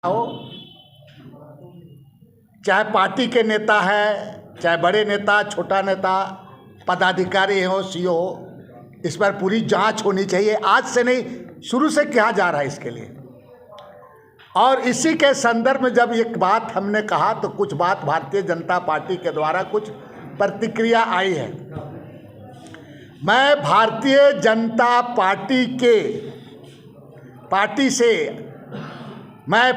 हो, चाहे पार्टी के नेता है, चाहे बड़े नेता, छोटा नेता, पदाधिकारी हो, सीओ हो, इस पर पूरी जांच होनी चाहिए। आज से नहीं, शुरू से कहा जा रहा है इसके लिए। और इसी के संदर्भ में जब एक बात हमने कहा तो कुछ बात भारतीय जनता पार्टी के द्वारा कुछ प्रतिक्रिया आई है। मैं भारतीय जनता पार्टी से मैं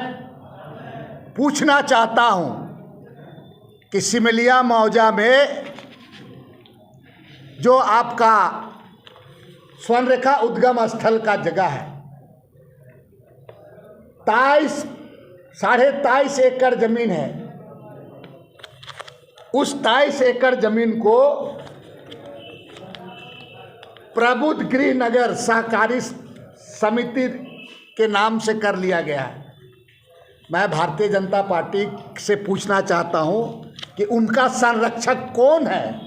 पूछना चाहता हूं कि सिमलिया मौजा में जो आपका स्वर्ण रेखा उद्गम स्थल का जगह है, 23.5 एकड़ जमीन है। उस 23 एकड़ जमीन को प्रबुद्ध गृह नगर सहकारी समिति के नाम से कर लिया गया है। मैं भारतीय जनता पार्टी से पूछना चाहता हूं कि उनका संरक्षक कौन है,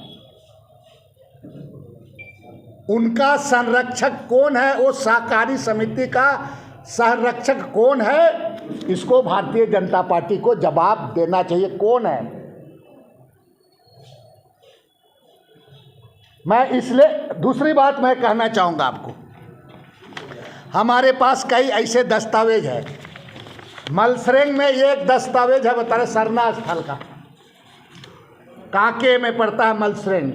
उनका संरक्षक कौन है, वो सहकारी समिति का संरक्षक कौन है, इसको भारतीय जनता पार्टी को जवाब देना चाहिए। कौन है? मैं इसलिए दूसरी बात मैं कहना चाहूँगा आपको, हमारे पास कई ऐसे दस्तावेज है। मलसरेंग में एक दस्तावेज है, बता रहे सरना स्थल का, कांके में पड़ता है मलसरेंग।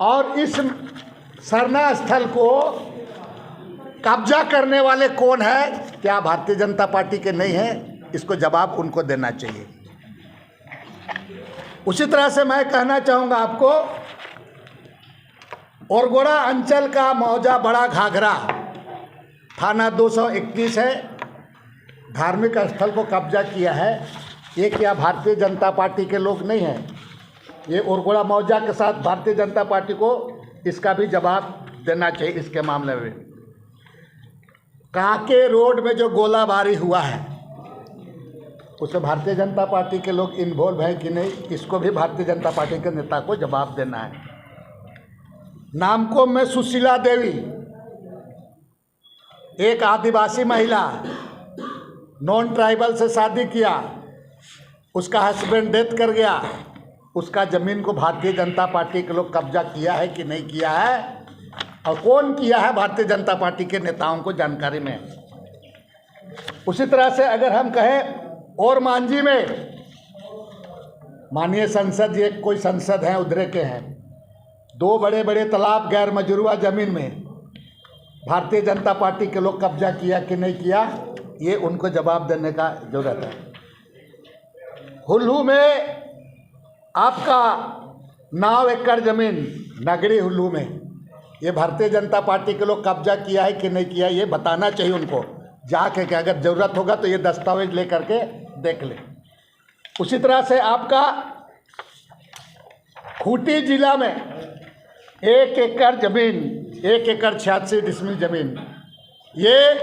और इस सरना स्थल को कब्जा करने वाले कौन है? क्या भारतीय जनता पार्टी के नहीं है? इसको जवाब उनको देना चाहिए। उसी तरह से मैं कहना चाहूँगा आपको, औरगोड़ा अंचल का मौजा बड़ा घाघरा थाना 221 है, धार्मिक स्थल को कब्जा किया है। ये क्या भारतीय जनता पार्टी के लोग नहीं हैं? ये औरगोड़ा मौजा के साथ भारतीय जनता पार्टी को इसका भी जवाब देना चाहिए। इसके मामले में कांके रोड में जो गोलाबारी हुआ है, उसमें भारतीय जनता पार्टी के लोग इन्वॉल्व हैं कि नहीं, इसको भी भारतीय जनता पार्टी के नेता को जवाब देना है। नामको में सुशीला देवी, एक आदिवासी महिला, नॉन ट्राइबल से शादी किया, उसका हस्बैंड डेथ कर गया, उसका ज़मीन को भारतीय जनता पार्टी के लोग कब्जा किया है कि नहीं किया है, और कौन किया है, भारतीय जनता पार्टी के नेताओं को जानकारी में। उसी तरह से अगर हम कहें और मांझी में, माननीय संसद जी, कोई संसद हैं उधरे के हैं, 2 बड़े बड़े तालाब गैर मजरूआ ज़मीन में भारतीय जनता पार्टी के लोग कब्जा किया कि नहीं किया, ये उनको जवाब देने का जरूरत है। हुल्लू में आपका 9 एकड़ ज़मीन नगरी हुल्लू में, ये भारतीय जनता पार्टी के लोग कब्जा किया है कि नहीं किया, ये बताना चाहिए उनको जाके कि अगर ज़रूरत होगा तो ये दस्तावेज ले करके देख ले। उसी तरह से आपका खूंटी जिला में 1 एकड़ ज़मीन, 1 एकड़ 86 डिसमिल ज़मीन, ये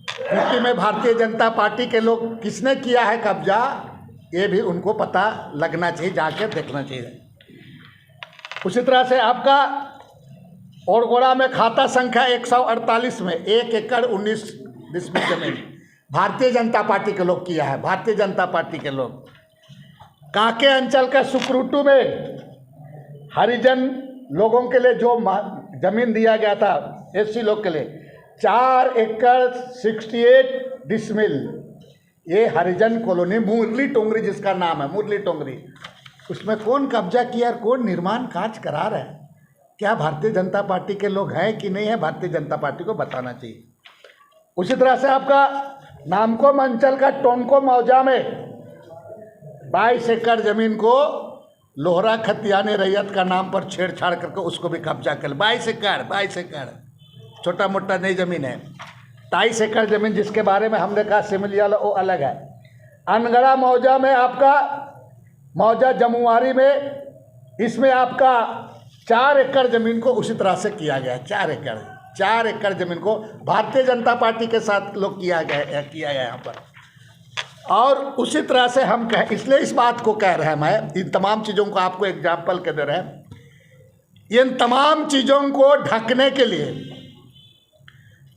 खूंटी में भारतीय जनता पार्टी के लोग किसने किया है कब्जा, ये भी उनको पता लगना चाहिए, जाके देखना चाहिए। उसी तरह से आपका औरगोड़ा में खाता संख्या 148 में 1 एकड़ 19 डिसमिल ज़मीन भारतीय जनता पार्टी के लोग किया है, भारतीय जनता पार्टी के लोग। कांके अंचल का सुकरूटू में हरिजन लोगों के लिए जो ज़मीन दिया गया था, एससी लोग के लिए, 4 एकड़ 68 डिसमिल, ये हरिजन कॉलोनी मुरली टोंगरी जिसका नाम है, मुरली टोंगरी, उसमें कौन कब्जा किया और कौन निर्माण कार्य करा रहा है? क्या भारतीय जनता पार्टी के लोग हैं कि नहीं है? भारतीय जनता पार्टी को बताना चाहिए। उसी तरह से आपका नामको अंचल का टोंको मौजा में 22 एकड़ ज़मीन को लोहरा खतियाने रैयत का नाम पर छेड़छाड़ करके उसको भी कब्जा कर, 22 एकड़ छोटा मोटा नहीं ज़मीन है। 23 एकड़ ज़मीन जिसके बारे में हमने कहा सिमलिया, वो अलग है। अनगढ़ा मौजा में आपका मौजा जमुआरी में, इसमें आपका 4 एकड़ ज़मीन को उसी तरह से किया गया है। 4 एकड़ ज़मीन को भारतीय जनता पार्टी के साथ लोग किया गया यहाँ पर। और उसी तरह से हम इसलिए इस बात को कह रहे हैं, मैं इन तमाम चीज़ों को आपको एग्जाम्पल के दे रहे हैं। इन तमाम चीज़ों को ढकने के लिए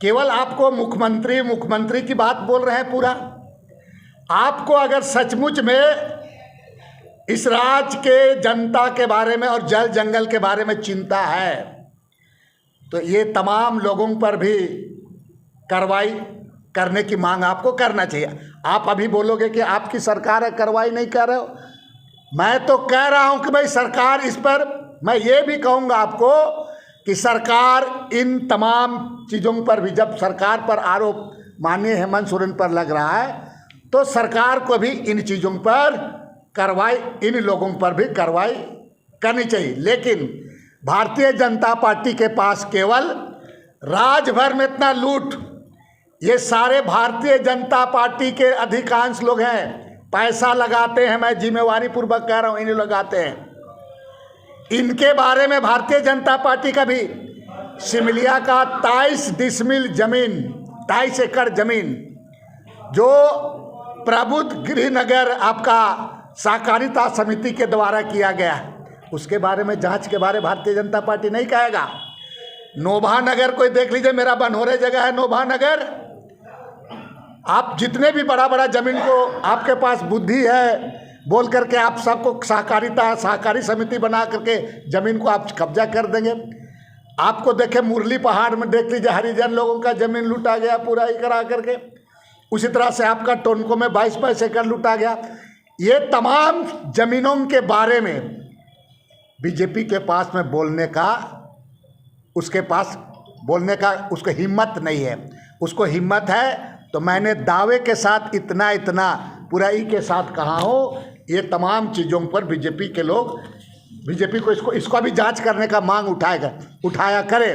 केवल आपको मुख्यमंत्री मुख्यमंत्री की बात बोल रहे हैं पूरा। आपको अगर सचमुच में इस राज्य के जनता के बारे में और जल जंगल के बारे में चिंता है तो ये तमाम लोगों पर भी कार्रवाई करने की मांग आपको करना चाहिए। आप अभी बोलोगे कि आपकी सरकार है, कार्रवाई नहीं कर रहे हो। मैं तो कह रहा हूं कि भाई सरकार इस पर, मैं ये भी कहूंगा आपको कि सरकार इन तमाम चीज़ों पर भी, जब सरकार पर आरोप माननीय हेमंत सोरेन पर लग रहा है तो सरकार को भी इन चीज़ों पर कार्रवाई, इन लोगों पर भी कार्रवाई करनी चाहिए। लेकिन भारतीय जनता पार्टी के पास केवल राज्य भर में इतना लूट, ये सारे भारतीय जनता पार्टी के अधिकांश लोग हैं, पैसा लगाते हैं, मैं जिम्मेवारी पूर्वक कह रहा हूँ, इन्हें लगाते हैं। इनके बारे में भारतीय जनता पार्टी का भी सिमलिया का 23 डिसमिल जमीन, 22 एकड़ जमीन जो प्रबुद्ध गृहनगर आपका सहकारिता समिति के द्वारा किया गया है, उसके बारे में जांच के बारे में भारतीय जनता पार्टी नहीं कहेगा। नोभा नगर कोई देख लीजिए, मेरा बनहोरे जगह है नोभा नगर। आप जितने भी बड़ा बड़ा जमीन को आपके पास बुद्धि है बोल करके आप सबको सहकारी समिति बना करके जमीन को आप कब्जा कर देंगे। आपको देखे मुरली पहाड़ में देख लीजिए, हरिजन लोगों का जमीन लूटा गया पूरा ही करा करके। उसी तरह से आपका टोनको में 22 एकड़ लूटा गया। ये तमाम जमीनों के बारे में बीजेपी के पास में बोलने का, उसके पास बोलने का उसको हिम्मत नहीं है। उसको हिम्मत है तो मैंने दावे के साथ इतना पुराई के साथ कहा हो, ये तमाम चीज़ों पर बीजेपी के लोग, बीजेपी को इसको भी जांच करने का मांग उठाया करे।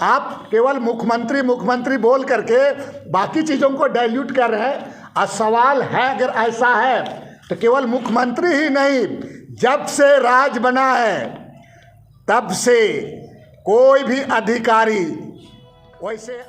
आप केवल मुख्यमंत्री बोल करके बाकी चीज़ों को डाइल्यूट कर रहे हैं। और सवाल है, अगर ऐसा है तो केवल मुख्यमंत्री ही नहीं, जब से राज बना है तब से कोई भी अधिकारी वैसे